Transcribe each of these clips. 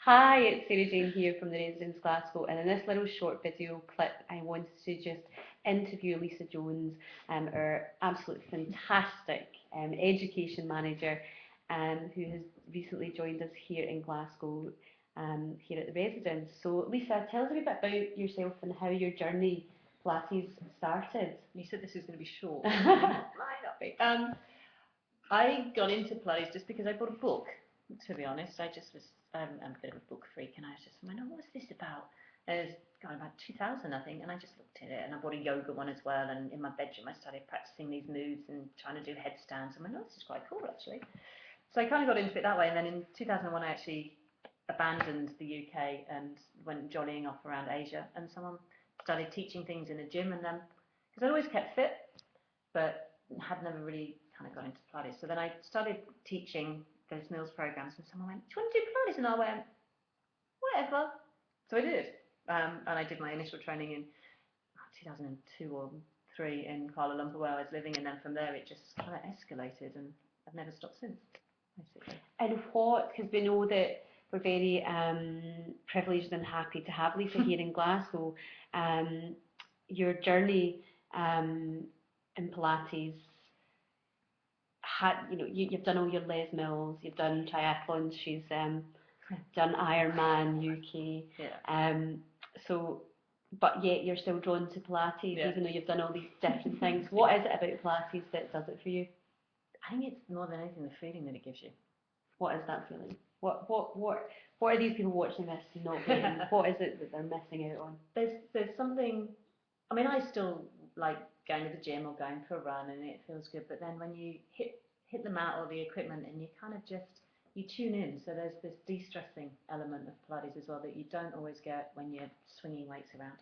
Hi, it's Sarah Jane here from the Residence Glasgow, and in this little short video clip, I wanted to just interview Lisa Jones, our absolute fantastic education manager, who has recently joined us here in Glasgow, here at the Residence. So, Lisa, tell us a bit about yourself and how your journey Pilates started. You said this was going to be short. Might not be. I got into Pilates just because I bought a book. To be honest, I just was I'm a bit of a book freak, and I was just wondering, what's this about? It was going about 2000, I think, and I just looked at it, and I bought a yoga one as well. And in my bedroom, I started practicing these moves and trying to do headstands. I went, oh, this is quite cool actually. So I kind of got into it that way, and then in 2001, I actually abandoned the UK and went jollying off around Asia, and someone started teaching things in a gym, and then because I always kept fit, but had never really kind of got into Pilates. So then I started teaching those meals programs, and someone went, "Do you want to do Pilates?" And I went, "Whatever." So I did, and I did my initial training in 2002 or three in Kuala Lumpur, where I was living, and then from there it just kind of escalated, and I've never stopped since, basically. And what, because we know that we're very privileged and happy to have Lisa here in Glasgow, your journey in Pilates had, you've done all your Les Mills, you've done triathlons, she's done Ironman UK, so, but yet you're still drawn to Pilates, even though you've done all these different things. What is it about Pilates that does it for you? I think it's more than anything the feeling that it gives you. What is that feeling? What are these people watching this not getting? What is it that they're missing out on? There's something. I mean, I still like going to the gym or going for a run, and it feels good. But then when you hit the mat or the equipment, and you kind of just you tune in. So there's this de-stressing element of Pilates as well that you don't always get when you're swinging weights around.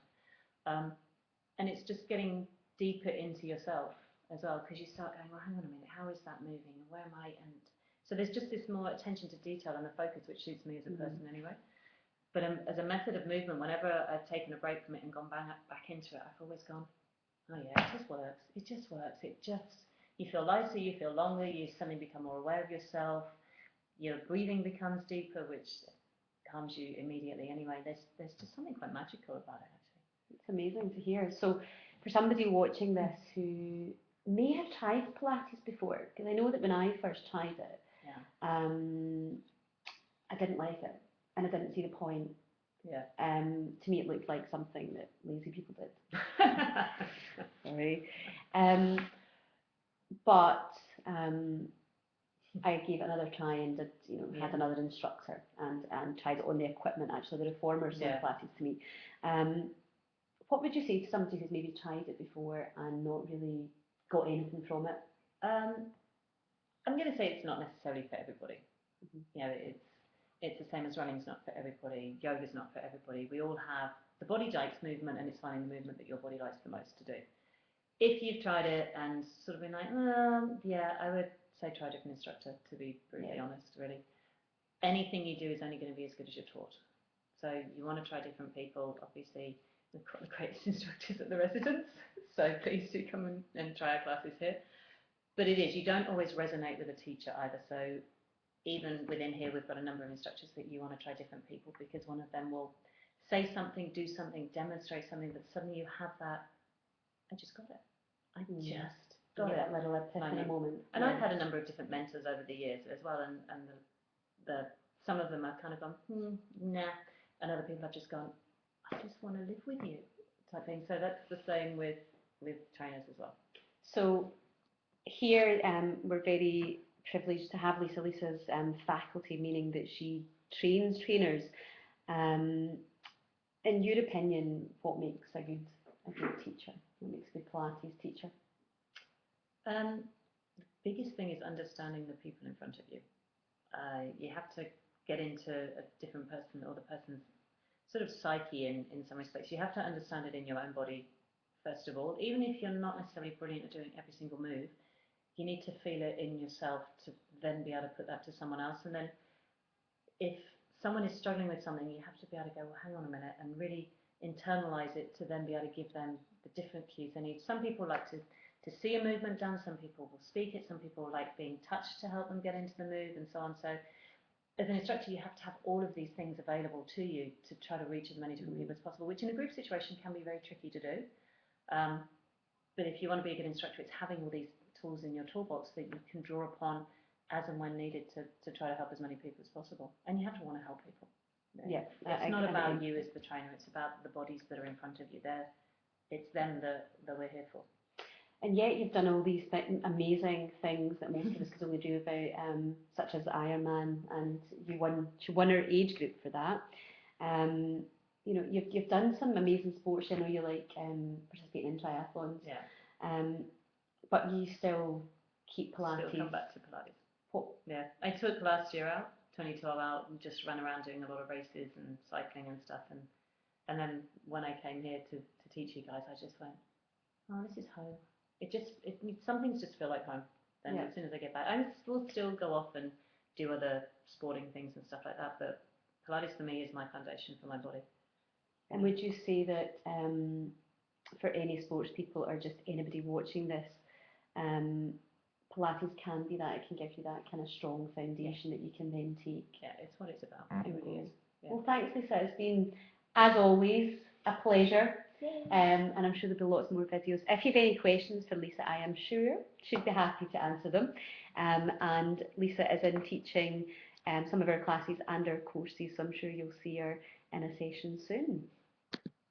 And it's just getting deeper into yourself as well, because you start going, well, hang on a minute, how is that moving, and where am I? And so there's just this more attention to detail and the focus, which suits me as a person anyway. But as a method of movement, whenever I've taken a break from it and gone back into it, I've always gone, oh yeah, it just works. It just works. You feel lighter, you feel longer, you suddenly become more aware of yourself. Your breathing becomes deeper, which calms you immediately anyway. There's just something quite magical about it, actually. It's amazing to hear. So for somebody watching this who may have tried Pilates before, because I know that when I first tried it, I didn't like it, and I didn't see the point. To me, it looked like something that lazy people did. Sorry. But I gave it another try and did, had another instructor and tried it on the equipment, actually, the reformers of Pilates to me. What would you say to somebody who's maybe tried it before and not really got anything from it? I'm going to say it's not necessarily for everybody. It's the same as running's not for everybody, yoga's not for everybody. We all have, the body likes movement, and it's finding the movement that your body likes the most to do. If you've tried it and sort of been like, I would say try a different instructor, to be brutally honest, really. Anything you do is only going to be as good as you're taught. So you want to try different people. Obviously, we've got the greatest instructors at the Residence, so please do come and try our classes here. But it is, you don't always resonate with a teacher either, so even within here, we've got a number of instructors that you want to try different people, because one of them will say something, do something, demonstrate something, that suddenly you have that, I just got it. I just got it. That little epiphany moment. And I've had a number of different mentors over the years as well, and the some of them I've kind of gone, nah, and other people I've just gone, I just want to live with you, type thing. So that's the same with trainers as well. So here we're very privileged to have Lisa. Lisa's faculty, meaning that she trains trainers. In your opinion, what makes a good teacher? What makes a good Pilates teacher? The biggest thing is understanding the people in front of you. You have to get into a different person, or the person's sort of psyche in some respects. You have to understand it in your own body, first of all. Even if you're not necessarily brilliant at doing every single move, you need to feel it in yourself to then be able to put that to someone else. And then if someone is struggling with something, you have to be able to go, well, hang on a minute, and really internalize it to then be able to give them the different cues they need. Some people like to see a movement done, some people will speak it, some people like being touched to help them get into the move, and so on. So as an instructor, you have to have all of these things available to you to try to reach as many different people as possible, which in a group situation can be very tricky to do. But if you want to be a good instructor, it's having all these tools in your toolbox that you can draw upon as and when needed to try to help as many people as possible. And you have to want to help people. Yeah, it's not about you as the trainer, it's about the bodies that are in front of you. It's them that we're here for. And yet you've done all these amazing things that most of us could only do about, such as Ironman, and you won our age group for that. You know, you've done some amazing sports. I know you like participating in triathlons. Yeah. But you still keep Pilates. Still come back to Pilates. Yeah, I took last year out, 2012 out, and just ran around doing a lot of races and cycling and stuff. And then when I came here to teach you guys, I just went, oh, this is home. Some things just feel like home. Then as soon as I get back, I will still go off and do other sporting things and stuff like that. But Pilates for me is my foundation for my body. And would you say that for any sports people or just anybody watching this, Pilates can be that, it can give you that kind of strong foundation that you can then take? Yeah, it's what it's about. It really is. Yeah. Well, thanks, Lisa. It's been, as always, a pleasure. And I'm sure there'll be lots more videos. If you have any questions for Lisa, I am sure she'd be happy to answer them. And Lisa is in teaching some of our classes and our courses, so I'm sure you'll see her in a session soon.